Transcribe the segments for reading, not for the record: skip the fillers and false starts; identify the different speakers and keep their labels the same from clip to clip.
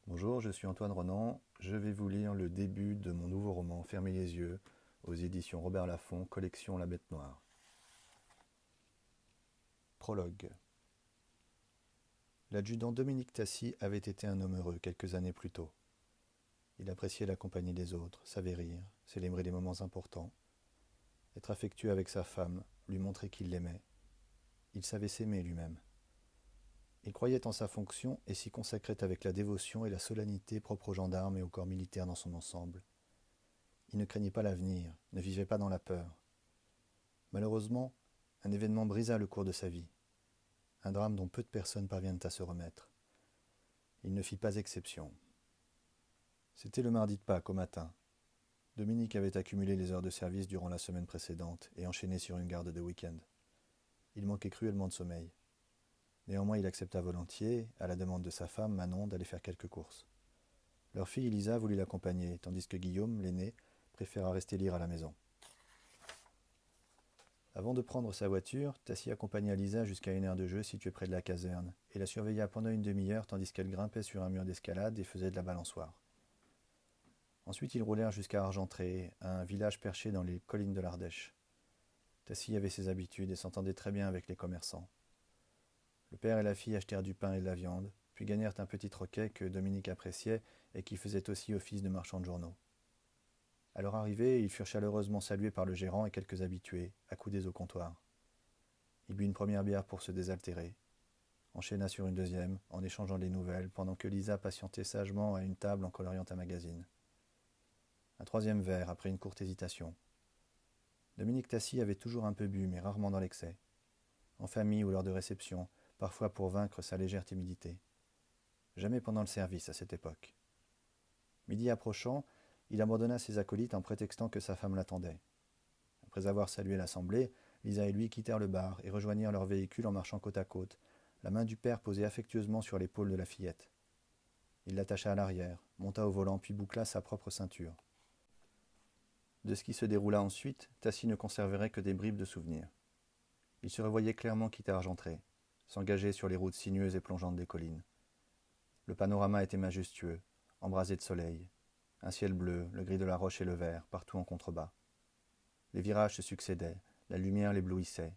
Speaker 1: Bonjour, je suis Antoine Ronan. Je vais vous lire le début de mon nouveau roman Fermez les yeux aux éditions Robert Laffont, collection La Bête Noire. Prologue. L'adjudant Dominique Tassy avait été un homme heureux quelques années plus tôt. Il appréciait la compagnie des autres, savait rire, célébrer des moments importants, être affectueux avec sa femme, lui montrer qu'il l'aimait. Il savait s'aimer lui-même. Il croyait en sa fonction et s'y consacrait avec la dévotion et la solennité propres aux gendarmes et au corps militaire dans son ensemble. Il ne craignait pas l'avenir, ne vivait pas dans la peur. Malheureusement, un événement brisa le cours de sa vie. Un drame dont peu de personnes parviennent à se remettre. Il ne fit pas exception. C'était le mardi de Pâques au matin. Dominique avait accumulé les heures de service durant la semaine précédente et enchaîné sur une garde de week-end. Il manquait cruellement de sommeil. Néanmoins, il accepta volontiers, à la demande de sa femme, Manon, d'aller faire quelques courses. Leur fille Elisa voulut l'accompagner, tandis que Guillaume, l'aîné, préféra rester lire à la maison. Avant de prendre sa voiture, Tassy accompagna Lisa jusqu'à une aire de jeu située près de la caserne et la surveilla pendant une demi-heure tandis qu'elle grimpait sur un mur d'escalade et faisait de la balançoire. Ensuite, ils roulèrent jusqu'à Argentré, un village perché dans les collines de l'Ardèche. Tassy avait ses habitudes et s'entendait très bien avec les commerçants. Le père et la fille achetèrent du pain et de la viande, puis gagnèrent un petit troquet que Dominique appréciait et qui faisait aussi office de marchand de journaux. À leur arrivée, ils furent chaleureusement salués par le gérant et quelques habitués, accoudés au comptoir. Il but une première bière pour se désaltérer, enchaîna sur une deuxième, en échangeant des nouvelles, pendant que Lisa patientait sagement à une table en coloriant un magazine. Un troisième verre, après une courte hésitation. Dominique Tassy avait toujours un peu bu, mais rarement dans l'excès. En famille ou lors de réceptions, parfois pour vaincre sa légère timidité. Jamais pendant le service à cette époque. Midi approchant, il abandonna ses acolytes en prétextant que sa femme l'attendait. Après avoir salué l'assemblée, Lisa et lui quittèrent le bar et rejoignirent leur véhicule en marchant côte à côte, la main du père posée affectueusement sur l'épaule de la fillette. Il l'attacha à l'arrière, monta au volant puis boucla sa propre ceinture. De ce qui se déroula ensuite, Tassy ne conserverait que des bribes de souvenirs. Il se revoyait clairement quitter Argentré, s'engager sur les routes sinueuses et plongeantes des collines. Le panorama était majestueux, embrasé de soleil. Un ciel bleu, le gris de la roche et le vert, partout en contrebas. Les virages se succédaient, la lumière l'éblouissait.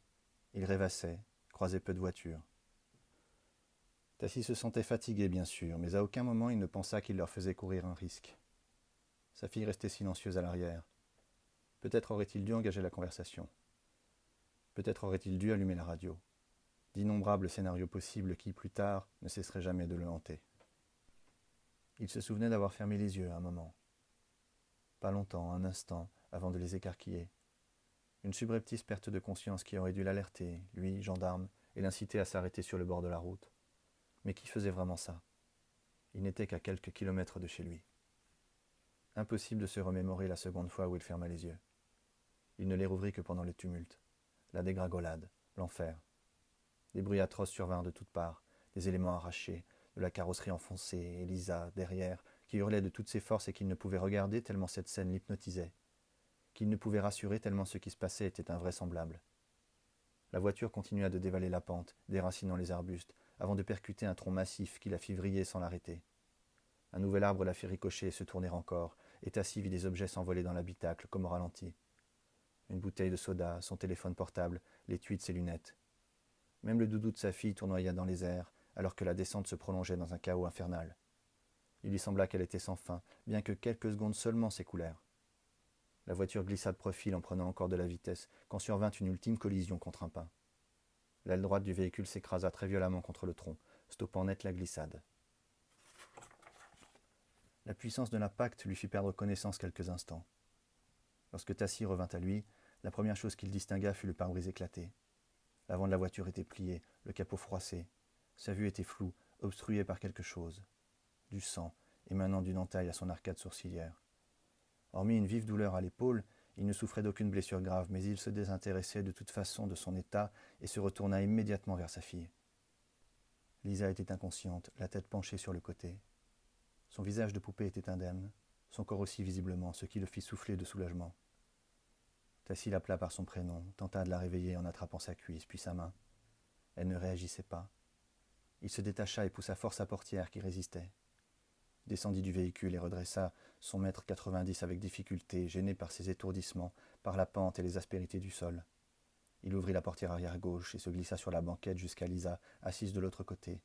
Speaker 1: Il rêvassait, croisait peu de voitures. Tassy se sentait fatigué, bien sûr, mais à aucun moment il ne pensa qu'il leur faisait courir un risque. Sa fille restait silencieuse à l'arrière. Peut-être aurait-il dû engager la conversation. Peut-être aurait-il dû allumer la radio. D'innombrables scénarios possibles qui, plus tard, ne cesseraient jamais de le hanter. Il se souvenait d'avoir fermé les yeux un moment. Pas longtemps, un instant, avant de les écarquiller. Une subreptice perte de conscience qui aurait dû l'alerter, lui, gendarme, et l'inciter à s'arrêter sur le bord de la route. Mais qui faisait vraiment ça? Il n'était qu'à quelques kilomètres de chez lui. Impossible de se remémorer la seconde fois où il ferma les yeux. Il ne les rouvrit que pendant le tumulte, la dégringolade, l'enfer. Des bruits atroces survinrent de toutes parts, des éléments arrachés, de la carrosserie enfoncée, et Lisa, derrière, qui hurlait de toutes ses forces et qu'il ne pouvait regarder tellement cette scène l'hypnotisait, qu'il ne pouvait rassurer tellement ce qui se passait était invraisemblable. La voiture continua de dévaler la pente, déracinant les arbustes, avant de percuter un tronc massif qui la fit vriller sans l'arrêter. Un nouvel arbre la fit ricocher et se tourner encore, et Tassy vit des objets s'envoler dans l'habitacle, comme au ralenti. Une bouteille de soda, son téléphone portable, l'étui de ses lunettes. Même le doudou de sa fille tournoya dans les airs, alors que la descente se prolongeait dans un chaos infernal. Il lui sembla qu'elle était sans fin, bien que quelques secondes seulement s'écoulèrent. La voiture glissa de profil en prenant encore de la vitesse, quand survint une ultime collision contre un pin. L'aile droite du véhicule s'écrasa très violemment contre le tronc, stoppant net la glissade. La puissance de l'impact lui fit perdre connaissance quelques instants. Lorsque Tassy revint à lui, la première chose qu'il distingua fut le pare-brise éclaté. L'avant de la voiture était plié, le capot froissé. Sa vue était floue, obstruée par quelque chose. Du sang, émanant d'une entaille à son arcade sourcilière. Hormis une vive douleur à l'épaule, il ne souffrait d'aucune blessure grave, mais il se désintéressait de toute façon de son état et se retourna immédiatement vers sa fille. Lisa était inconsciente, la tête penchée sur le côté. Son visage de poupée était indemne, son corps aussi visiblement, ce qui le fit souffler de soulagement. Tassy l'appela par son prénom, tenta de la réveiller en attrapant sa cuisse, puis sa main. Elle ne réagissait pas. Il se détacha et poussa fort sa portière qui résistait. descendit du véhicule et redressa son mètre 90 avec difficulté, gêné par ses étourdissements, par la pente et les aspérités du sol. Il ouvrit la portière arrière gauche et se glissa sur la banquette jusqu'à Lisa, assise de l'autre côté.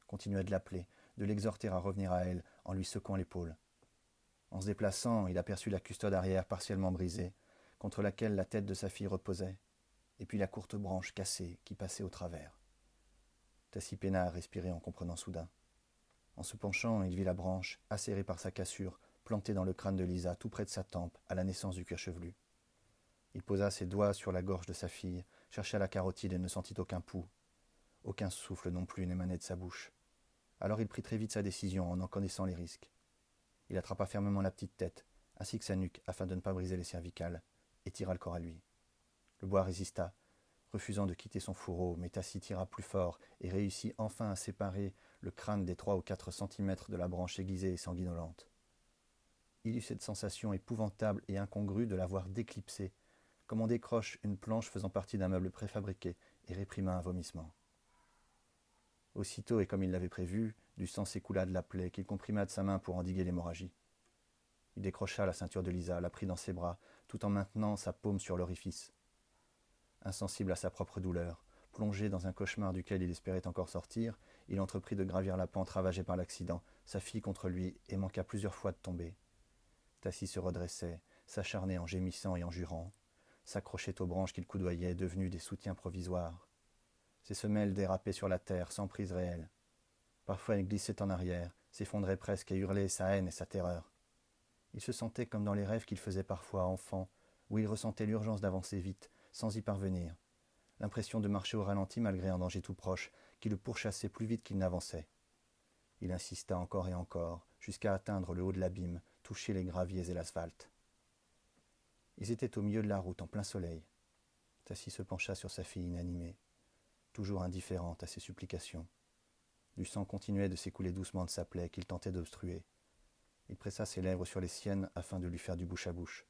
Speaker 1: Continua de l'appeler, de l'exhorter à revenir à elle, en lui secouant l'épaule. En se déplaçant, il aperçut la custode arrière partiellement brisée, contre laquelle la tête de sa fille reposait, et puis la courte branche cassée qui passait au travers. Tassi peina à respirer en comprenant soudain. En se penchant, il vit la branche, acérée par sa cassure, plantée dans le crâne de Lisa, tout près de sa tempe, à la naissance du cuir chevelu. Il posa ses doigts sur la gorge de sa fille, chercha la carotide et ne sentit aucun pouls. Aucun souffle non plus n'émanait de sa bouche. Alors il prit très vite sa décision en connaissant les risques. Il attrapa fermement la petite tête, ainsi que sa nuque, afin de ne pas briser les cervicales, et tira le corps à lui. Le bois résista, refusant de quitter son fourreau, mais Tassi tira plus fort et réussit enfin à séparer le crâne des 3 ou 4 centimètres de la branche aiguisée et sanguinolente. Il eut cette sensation épouvantable et incongrue de la voir déclipsée, comme on décroche une planche faisant partie d'un meuble préfabriqué, et réprima un vomissement. Aussitôt, et comme il l'avait prévu, du sang s'écoula de la plaie qu'il comprima de sa main pour endiguer l'hémorragie. Il décrocha la ceinture de Lisa, la prit dans ses bras, tout en maintenant sa paume sur l'orifice. Insensible à sa propre douleur, plongé dans un cauchemar duquel il espérait encore sortir, il entreprit de gravir la pente ravagée par l'accident, sa fille contre lui, et manqua plusieurs fois de tomber. Tassi se redressait, s'acharnait en gémissant et en jurant, s'accrochait aux branches qu'il coudoyait, devenues des soutiens provisoires. Ses semelles dérapaient sur la terre, sans prise réelle. Parfois elle glissait en arrière, s'effondrait presque et hurlait sa haine et sa terreur. Il se sentait comme dans les rêves qu'il faisait parfois enfant, où il ressentait l'urgence d'avancer vite, sans y parvenir, l'impression de marcher au ralenti malgré un danger tout proche, qui le pourchassait plus vite qu'il n'avançait. Il insista encore et encore, jusqu'à atteindre le haut de l'abîme, toucher les graviers et l'asphalte. Ils étaient au milieu de la route, en plein soleil. Tassi se pencha sur sa fille inanimée, toujours indifférente à ses supplications. Du sang continuait de s'écouler doucement de sa plaie qu'il tentait d'obstruer. Il pressa ses lèvres sur les siennes afin de lui faire du bouche à bouche.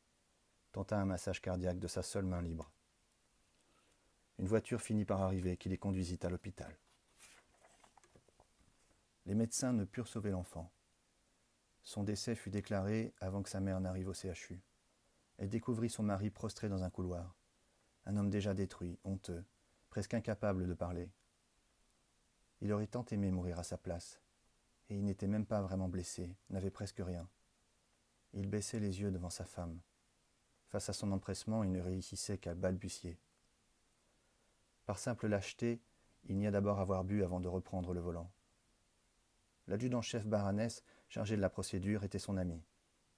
Speaker 1: Tenta un massage cardiaque de sa seule main libre. Une voiture finit par arriver qui les conduisit à l'hôpital. Les médecins ne purent sauver l'enfant. Son décès fut déclaré avant que sa mère n'arrive au CHU. Elle découvrit son mari prostré dans un couloir. Un homme déjà détruit, honteux, presque incapable de parler. Il aurait tant aimé mourir à sa place. Et il n'était même pas vraiment blessé, n'avait presque rien. Il baissait les yeux devant sa femme. Face à son empressement, il ne réussissait qu'à balbutier. Par simple lâcheté, il nia d'abord avoir bu avant de reprendre le volant. L'adjudant-chef Baranès, chargé de la procédure, était son ami.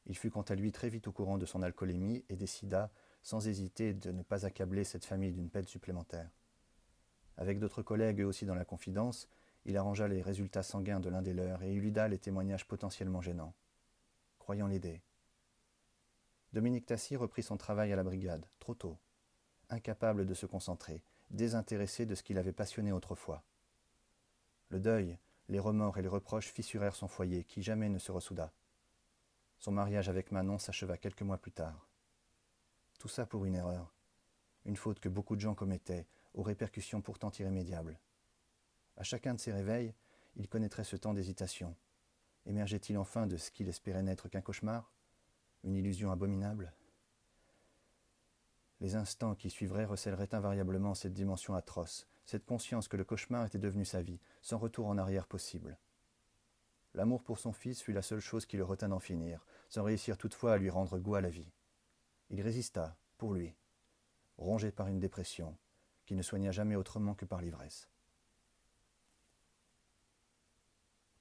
Speaker 1: Il fut quant à lui très vite au courant de son alcoolémie et décida, sans hésiter, de ne pas accabler cette famille d'une peine supplémentaire. Avec d'autres collègues eux aussi dans la confidence, il arrangea les résultats sanguins de l'un des leurs et éluda les témoignages potentiellement gênants, croyant l'aider. Dominique Tassi reprit son travail à la brigade, trop tôt, incapable de se concentrer, désintéressé de ce qui l'avait passionné autrefois. Le deuil, les remords et les reproches fissurèrent son foyer, qui jamais ne se ressouda. Son mariage avec Manon s'acheva quelques mois plus tard. Tout ça pour une erreur, une faute que beaucoup de gens commettaient, aux répercussions pourtant irrémédiables. À chacun de ses réveils, il connaîtrait ce temps d'hésitation. Émergeait-il enfin de ce qu'il espérait n'être qu'un cauchemar? Une illusion abominable? Les instants qui suivraient recèleraient invariablement cette dimension atroce, cette conscience que le cauchemar était devenu sa vie, sans retour en arrière possible. L'amour pour son fils fut la seule chose qui le retint d'en finir, sans réussir toutefois à lui rendre goût à la vie. Il résista, pour lui, rongé par une dépression, qui ne soigna jamais autrement que par l'ivresse.